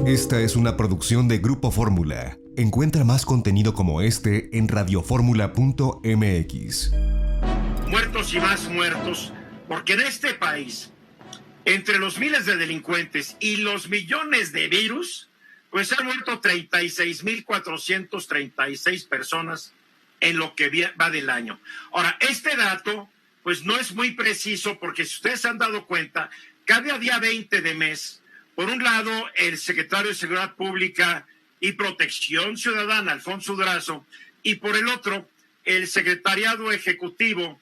Esta es una producción de Grupo Fórmula. Encuentra más contenido como este en radioformula.mx. Muertos y más muertos, porque en este país, entre los miles de delincuentes y los millones de virus, pues han muerto 36,436 personas en lo que va del año. Ahora, este dato, pues no es muy preciso, porque si ustedes se han dado cuenta, cada día 20 de mes, por un lado, el secretario de Seguridad Pública y Protección Ciudadana, Alfonso Durazo, y por el otro, el Secretariado Ejecutivo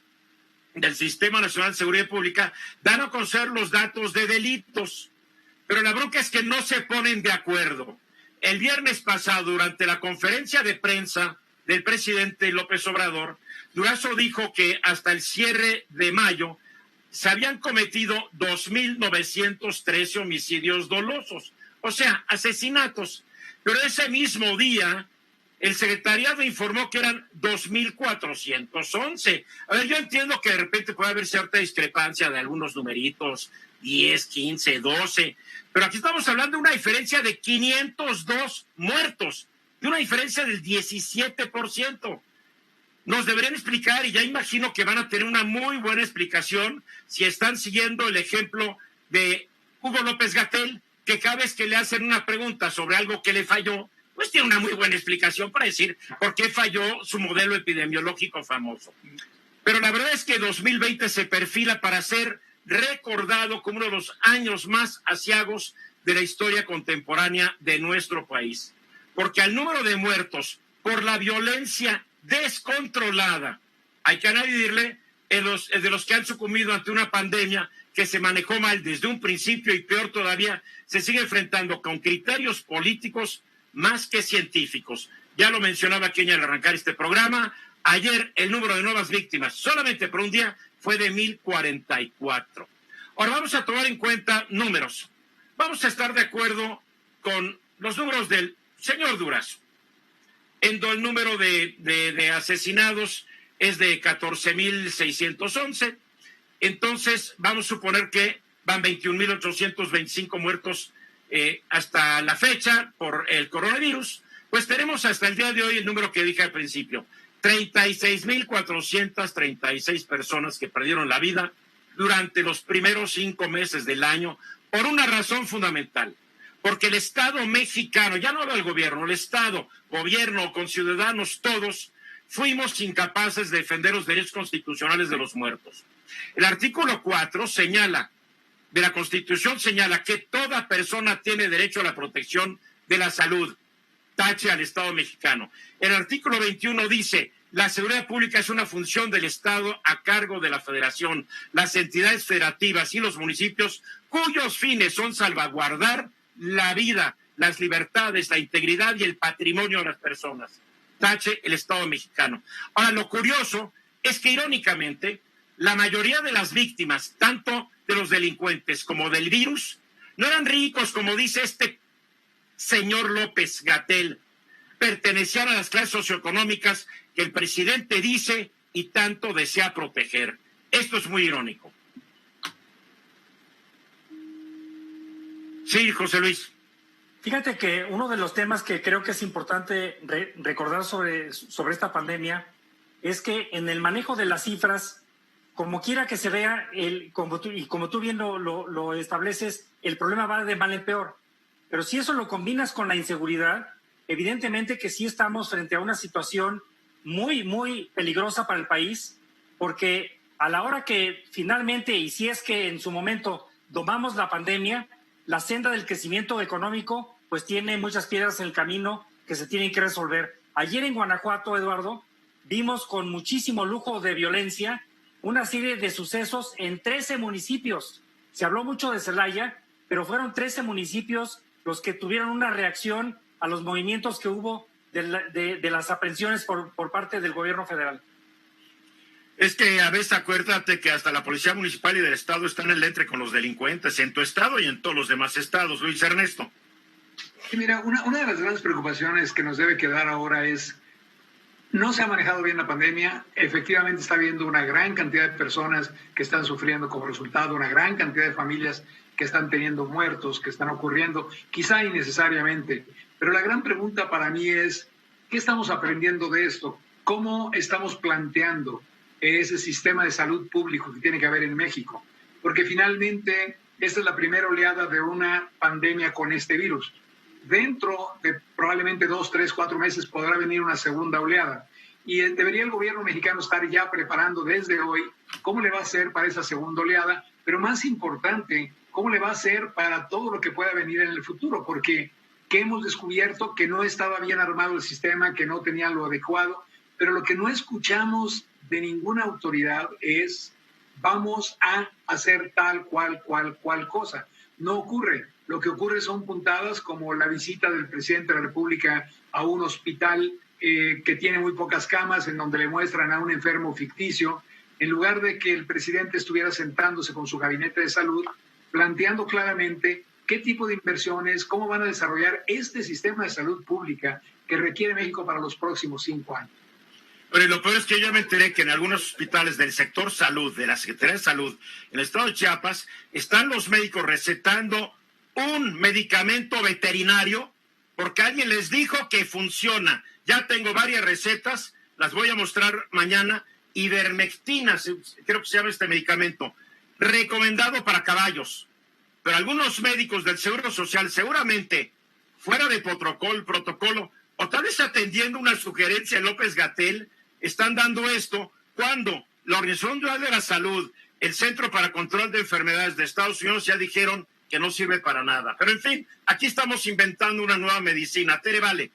del Sistema Nacional de Seguridad Pública, dan a conocer los datos de delitos. Pero la bronca es que no se ponen de acuerdo. El viernes pasado, durante la conferencia de prensa del presidente López Obrador, Durazo dijo que hasta el cierre de mayo se habían cometido 2,913 homicidios dolosos, o sea, asesinatos. Pero ese mismo día, el secretariado informó que eran 2,411. A ver, yo entiendo que de repente puede haber cierta discrepancia de algunos numeritos, 10, 15, 12, pero aquí estamos hablando de una diferencia de 502 muertos, de una diferencia del 17%. Nos deberían explicar, y ya imagino que van a tener una muy buena explicación si están siguiendo el ejemplo de Hugo López-Gatell, que cada vez que le hacen una pregunta sobre algo que le falló, pues tiene una muy buena explicación para decir por qué falló su modelo epidemiológico famoso. Pero la verdad es que 2020 se perfila para ser recordado como uno de los años más aciagos de la historia contemporánea de nuestro país. Porque al número de muertos por la violencia descontrolada, hay que añadirle de los que han sucumbido ante una pandemia que se manejó mal desde un principio y peor todavía, se sigue enfrentando con criterios políticos más que científicos. Ya lo mencionaba Kenia al arrancar este programa. Ayer el número de nuevas víctimas solamente por un día fue de 1,044. Ahora vamos a tomar en cuenta números. Vamos a estar de acuerdo con los números del señor Durazo. El número de asesinados es de 14,611. Entonces vamos a suponer que van 21,825 muertos hasta la fecha por el coronavirus. Pues tenemos hasta el día de hoy el número que dije al principio, 36,436 personas que perdieron la vida durante los primeros 5 meses del año por una razón fundamental. Porque el Estado mexicano, ya no hablo del gobierno, el Estado, gobierno, con ciudadanos todos, fuimos incapaces de defender los derechos constitucionales de los muertos. El artículo 4 de la Constitución señala que toda persona tiene derecho a la protección de la salud. Tache al Estado mexicano. El artículo 21 dice: la seguridad pública es una función del Estado a cargo de la Federación, las entidades federativas y los municipios, cuyos fines son salvaguardar la vida, las libertades, la integridad y el patrimonio de las personas. Tache el Estado mexicano. Ahora, lo curioso es que, irónicamente, la mayoría de las víctimas, tanto de los delincuentes como del virus, no eran ricos, como dice este señor López-Gatell, pertenecían a las clases socioeconómicas que el presidente dice y tanto desea proteger. Esto es muy irónico. Sí, José Luis. Fíjate que uno de los temas que creo que es importante recordar sobre esta pandemia es que en el manejo de las cifras, como quiera que se vea, como tú bien lo estableces, el problema va de mal en peor. Pero si eso lo combinas con la inseguridad, evidentemente que sí estamos frente a una situación muy, muy peligrosa para el país, porque a la hora que finalmente, y si es que en su momento domamos la pandemia, la senda del crecimiento económico pues tiene muchas piedras en el camino que se tienen que resolver. Ayer en Guanajuato, Eduardo, vimos con muchísimo lujo de violencia una serie de sucesos en 13 municipios. Se habló mucho de Celaya, pero fueron 13 municipios los que tuvieron una reacción a los movimientos que hubo de las aprehensiones por parte del gobierno federal. Es que a veces acuérdate que hasta la Policía Municipal y del Estado están en el entre con los delincuentes, en tu estado y en todos los demás estados. Luis Ernesto. Sí, mira, una de las grandes preocupaciones que nos debe quedar ahora es, no se ha manejado bien la pandemia, efectivamente está habiendo una gran cantidad de personas que están sufriendo como resultado, una gran cantidad de familias que están teniendo muertos, que están ocurriendo, quizá innecesariamente. Pero la gran pregunta para mí es, ¿qué estamos aprendiendo de esto? ¿Cómo estamos planteando ese sistema de salud público que tiene que haber en México? Porque finalmente esta es la primera oleada de una pandemia con este virus. Dentro de probablemente 2, 3, 4 meses podrá venir una segunda oleada. Y debería el gobierno mexicano estar ya preparando desde hoy cómo le va a hacer para esa segunda oleada, pero más importante, cómo le va a hacer para todo lo que pueda venir en el futuro, porque que hemos descubierto que no estaba bien armado el sistema, que no tenía lo adecuado, pero lo que no escuchamos de ninguna autoridad es vamos a hacer tal cual cosa. No ocurre. Lo que ocurre son puntadas como la visita del presidente de la República a un hospital que tiene muy pocas camas, en donde le muestran a un enfermo ficticio, en lugar de que el presidente estuviera sentándose con su gabinete de salud, planteando claramente qué tipo de inversiones, cómo van a desarrollar este sistema de salud pública que requiere México para los próximos 5 años. Pero lo peor es que yo me enteré que en algunos hospitales del sector salud, de la Secretaría de Salud, en el estado de Chiapas, están los médicos recetando un medicamento veterinario porque alguien les dijo que funciona. Ya tengo varias recetas, las voy a mostrar mañana. Ivermectina, creo que se llama este medicamento, recomendado para caballos. Pero algunos médicos del Seguro Social, seguramente fuera de protocolo, o tal vez atendiendo una sugerencia de López-Gatell, están dando esto cuando la Organización Mundial de la Salud, el Centro para Control de Enfermedades de Estados Unidos ya dijeron que no sirve para nada. Pero en fin, aquí estamos inventando una nueva medicina. Tere, vale.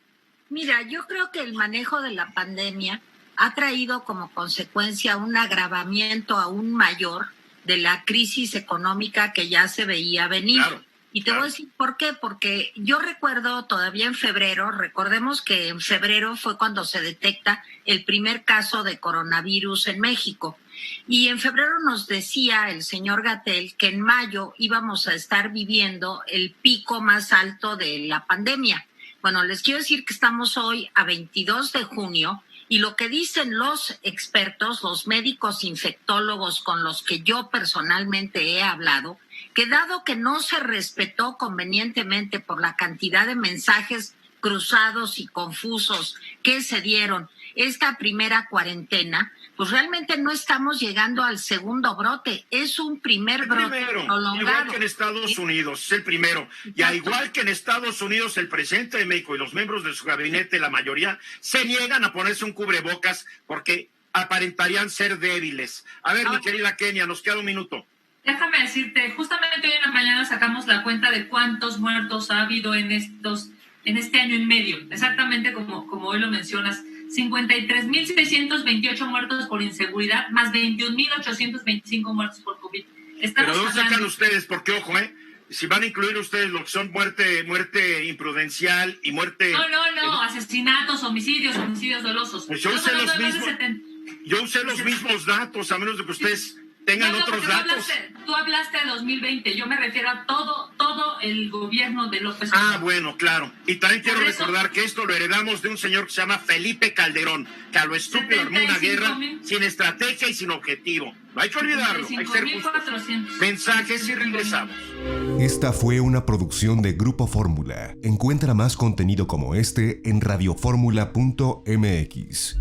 Mira, yo creo que el manejo de la pandemia ha traído como consecuencia un agravamiento aún mayor de la crisis económica que ya se veía venir. Claro. Y te voy a decir por qué, porque yo recuerdo todavía en febrero, recordemos que en febrero fue cuando se detecta el primer caso de coronavirus en México. Y en febrero nos decía el señor Gatell que en mayo íbamos a estar viviendo el pico más alto de la pandemia. Bueno, les quiero decir que estamos hoy a 22 de junio y lo que dicen los expertos, los médicos infectólogos con los que yo personalmente he hablado, que dado que no se respetó convenientemente por la cantidad de mensajes cruzados y confusos que se dieron esta primera cuarentena, pues realmente no estamos llegando al segundo brote, es un primer brote prolongado. Igual que en Estados Unidos, es el primero. Y al igual que en Estados Unidos, el presidente de México y los miembros de su gabinete, la mayoría, se niegan a ponerse un cubrebocas porque aparentarían ser débiles. A ver, mi querida Kenia, nos queda un minuto. Déjame decirte, justamente hoy en la mañana sacamos la cuenta de cuántos muertos ha habido en este año y medio, exactamente como hoy lo mencionas. 53.628 muertos por inseguridad, más 21.825 muertos por COVID. Pero ¿dónde sacan ustedes? Porque, ojo, si van a incluir ustedes lo que son muerte imprudencial y muerte... No, asesinatos, homicidios dolosos. Pues yo usé los mismos datos, a menos de que ustedes tengan otros datos. Tú hablaste de 2020, yo me refiero a todo el gobierno de López Obrador. Bueno, claro. Y también quiero recordar que esto lo heredamos de un señor que se llama Felipe Calderón, que a lo estúpido armó una guerra sin estrategia y sin objetivo. No hay que olvidarlo, hay que ser justos. Mensajes y regresamos. Esta fue una producción de Grupo Fórmula. Encuentra más contenido como este en radioformula.mx.